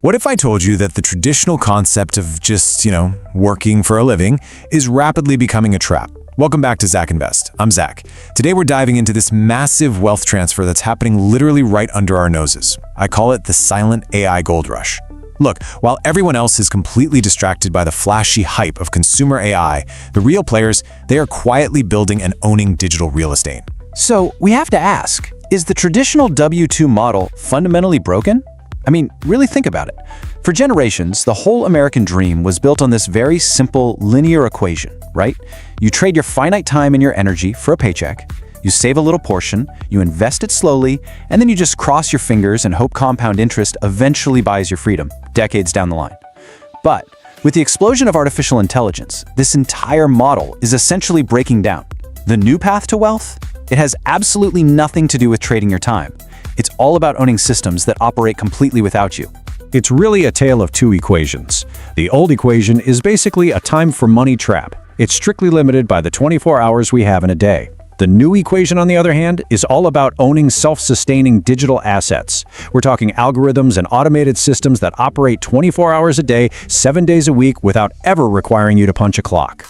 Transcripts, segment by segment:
What if I told you that the traditional concept of just, working for a living is rapidly becoming a trap? Welcome back to Zak Invest. I'm Zak. Today we're diving into this massive wealth transfer that's happening literally right under our noses. I call it the silent AI gold rush. Look, while everyone else is completely distracted by the flashy hype of consumer AI, the real players, they are quietly building and owning digital real estate. So we have to ask, is the traditional W-2 model fundamentally broken? I mean, really think about it. For generations, the whole American dream was built on this very simple linear equation, right? You trade your finite time and your energy for a paycheck, you save a little portion, you invest it slowly, and then you just cross your fingers and hope compound interest eventually buys your freedom, decades down the line. But with the explosion of artificial intelligence, this entire model is essentially breaking down. The new path to wealth? It has absolutely nothing to do with trading your time. It's all about owning systems that operate completely without you. It's really a tale of two equations. The old equation is basically a time for money trap. It's strictly limited by the 24 hours we have in a day. The new equation, on the other hand, is all about owning self-sustaining digital assets. We're talking algorithms and automated systems that operate 24 hours a day, 7 days a week, without ever requiring you to punch a clock.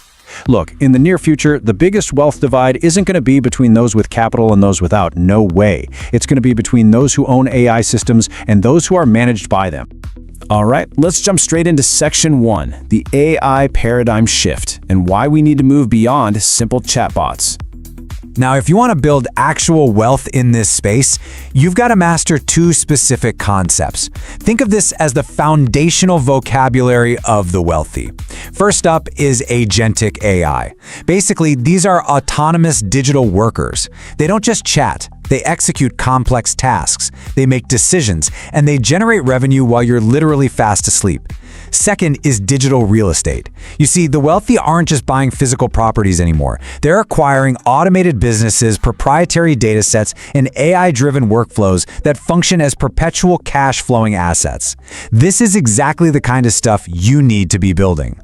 Look, in the near future, the biggest wealth divide isn't going to be between those with capital and those without. No way. It's going to be between those who own AI systems and those who are managed by them. All right, let's jump straight into Section 1, the AI paradigm shift, and why we need to move beyond simple chatbots. Now, if you want to build actual wealth in this space, you've got to master two specific concepts. Think of this as the foundational vocabulary of the wealthy. First up is Agentic AI. Basically, these are autonomous digital workers. They don't just chat. They execute complex tasks, they make decisions, and they generate revenue while you're literally fast asleep. Second is digital real estate. You see, the wealthy aren't just buying physical properties anymore. They're acquiring automated businesses, proprietary data sets, and AI-driven workflows that function as perpetual cash-flowing assets. This is exactly the kind of stuff you need to be building.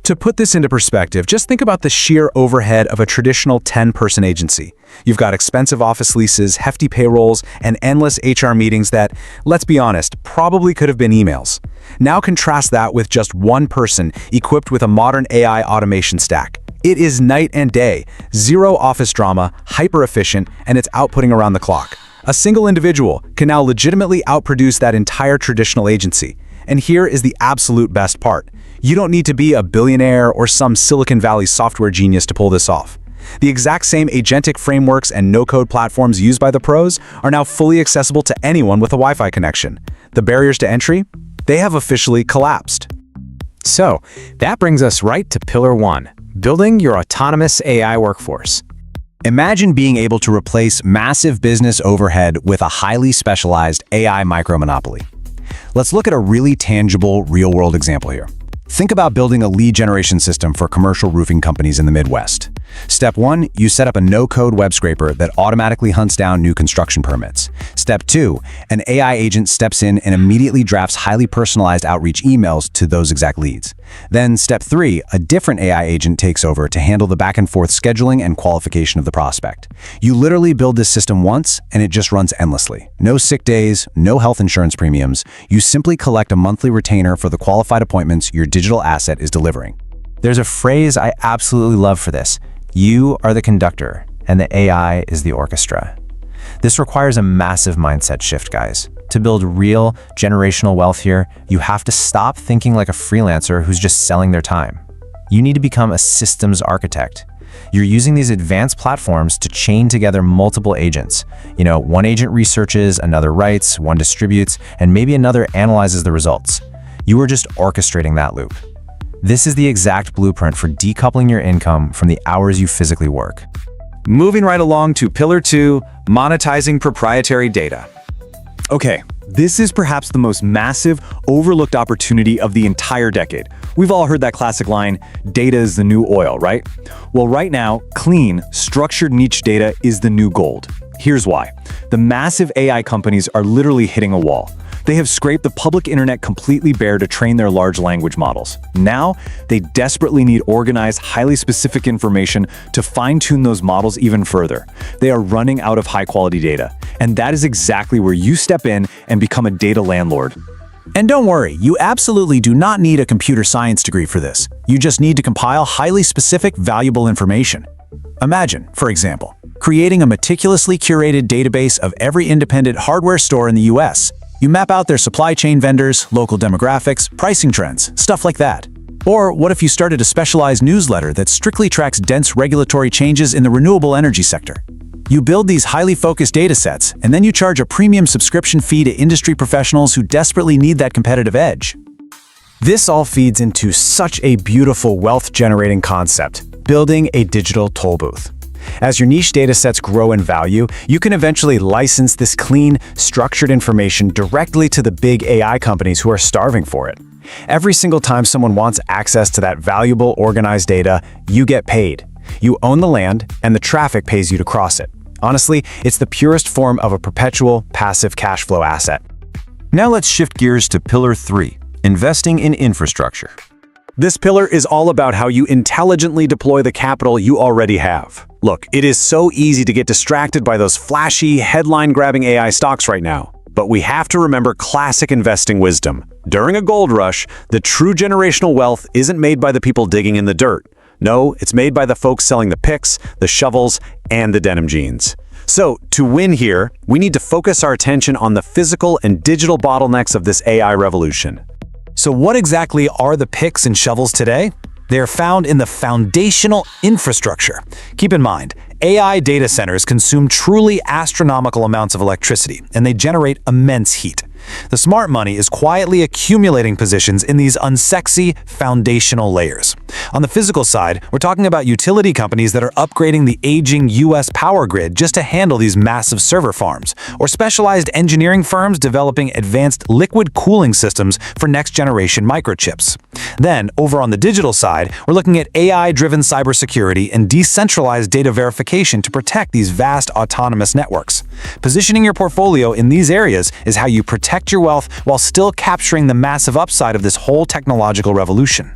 To put this into perspective, just think about the sheer overhead of a traditional 10-person agency. You've got expensive office leases, hefty payrolls, and endless HR meetings that, let's be honest, probably could have been emails. Now contrast that with just one person equipped with a modern AI automation stack. It is night and day, zero office drama, hyper-efficient, and it's outputting around the clock. A single individual can now legitimately outproduce that entire traditional agency. And here is the absolute best part. You don't need to be a billionaire or some Silicon Valley software genius to pull this off. The exact same agentic frameworks and no-code platforms used by the pros are now fully accessible to anyone with a Wi-Fi connection. The barriers to entry? They have officially collapsed. So, that brings us right to Pillar 1, building your autonomous AI workforce. Imagine being able to replace massive business overhead with a highly specialized AI micromonopoly. Let's look at a really tangible, real-world example here. Think about building a lead generation system for commercial roofing companies in the Midwest. Step 1, you set up a no-code web scraper that automatically hunts down new construction permits. Step 2, an AI agent steps in and immediately drafts highly personalized outreach emails to those exact leads. Then Step 3, a different AI agent takes over to handle the back and forth scheduling and qualification of the prospect. You literally build this system once and it just runs endlessly. No sick days, no health insurance premiums. You simply collect a monthly retainer for the qualified appointments your digital asset is delivering. There's a phrase I absolutely love for this. You are the conductor, and the AI is the orchestra. This requires a massive mindset shift, guys. To build real generational wealth here, you have to stop thinking like a freelancer who's just selling their time. You need to become a systems architect. You're using these advanced platforms to chain together multiple agents. One agent researches, another writes, one distributes, and maybe another analyzes the results. You are just orchestrating that loop. This is the exact blueprint for decoupling your income from the hours you physically work. Moving right along to Pillar 2, monetizing proprietary data. Okay, this is perhaps the most massive, overlooked opportunity of the entire decade. We've all heard that classic line, data is the new oil, right? Well, right now, clean, structured niche data is the new gold. Here's why. The massive AI companies are literally hitting a wall. They have scraped the public internet completely bare to train their large language models. Now, they desperately need organized, highly specific information to fine-tune those models even further. They are running out of high-quality data, and that is exactly where you step in and become a data landlord. And don't worry, you absolutely do not need a computer science degree for this. You just need to compile highly specific, valuable information. Imagine, for example, creating a meticulously curated database of every independent hardware store in the US. You map out their supply chain vendors, local demographics, pricing trends, stuff like that. Or what if you started a specialized newsletter that strictly tracks dense regulatory changes in the renewable energy sector? You build these highly focused datasets, and then you charge a premium subscription fee to industry professionals who desperately need that competitive edge. This all feeds into such a beautiful wealth-generating concept, building a digital toll booth. As your niche datasets grow in value, you can eventually license this clean, structured information directly to the big AI companies who are starving for it. Every single time someone wants access to that valuable, organized data, you get paid. You own the land, and the traffic pays you to cross it. Honestly, it's the purest form of a perpetual, passive cash flow asset. Now let's shift gears to Pillar 3, investing in infrastructure. This pillar is all about how you intelligently deploy the capital you already have. Look, it is so easy to get distracted by those flashy, headline-grabbing AI stocks right now. But we have to remember classic investing wisdom. During a gold rush, the true generational wealth isn't made by the people digging in the dirt. No, it's made by the folks selling the picks, the shovels, and the denim jeans. So, to win here, we need to focus our attention on the physical and digital bottlenecks of this AI revolution. So what exactly are the picks and shovels today? They are found in the foundational infrastructure. Keep in mind, AI data centers consume truly astronomical amounts of electricity, and they generate immense heat. The smart money is quietly accumulating positions in these unsexy foundational layers. On the physical side, we're talking about utility companies that are upgrading the aging US power grid just to handle these massive server farms, or specialized engineering firms developing advanced liquid cooling systems for next-generation microchips. Then, over on the digital side, we're looking at AI-driven cybersecurity and decentralized data verification to protect these vast autonomous networks. Positioning your portfolio in these areas is how you protect your wealth while still capturing the massive upside of this whole technological revolution.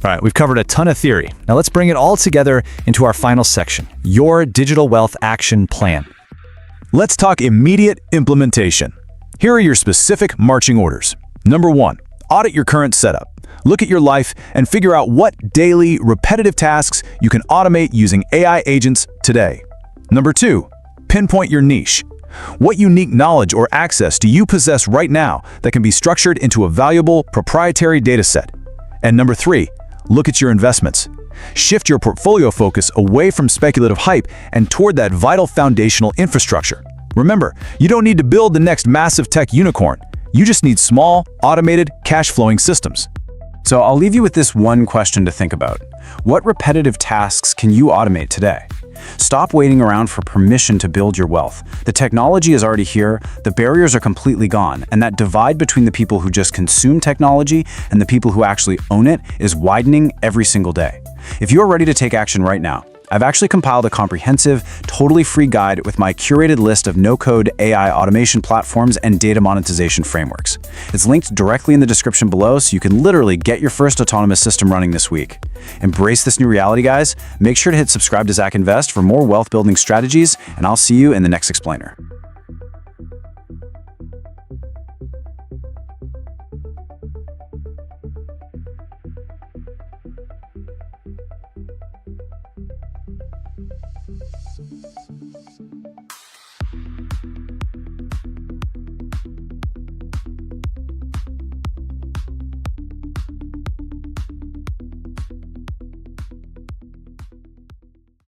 All right, we've covered a ton of theory. Now let's bring it all together into our final section, your digital wealth action plan. Let's talk immediate implementation. Here are your specific marching orders. Number 1, audit your current setup. Look at your life and figure out what daily, repetitive tasks you can automate using AI agents today. Number 2, pinpoint your niche. What unique knowledge or access do you possess right now that can be structured into a valuable, proprietary dataset? And number 3, look at your investments. Shift your portfolio focus away from speculative hype and toward that vital foundational infrastructure. Remember, you don't need to build the next massive tech unicorn. You just need small, automated, cash-flowing systems. So I'll leave you with this one question to think about. What repetitive tasks can you automate today? Stop waiting around for permission to build your wealth. The technology is already here, the barriers are completely gone, and that divide between the people who just consume technology and the people who actually own it is widening every single day. If you're ready to take action right now, I've actually compiled a comprehensive, totally free guide with my curated list of no-code AI automation platforms and data monetization frameworks. It's linked directly in the description below, so you can literally get your first autonomous system running this week. Embrace this new reality, guys. Make sure to hit subscribe to Zak Invest for more wealth-building strategies, and I'll see you in the next explainer.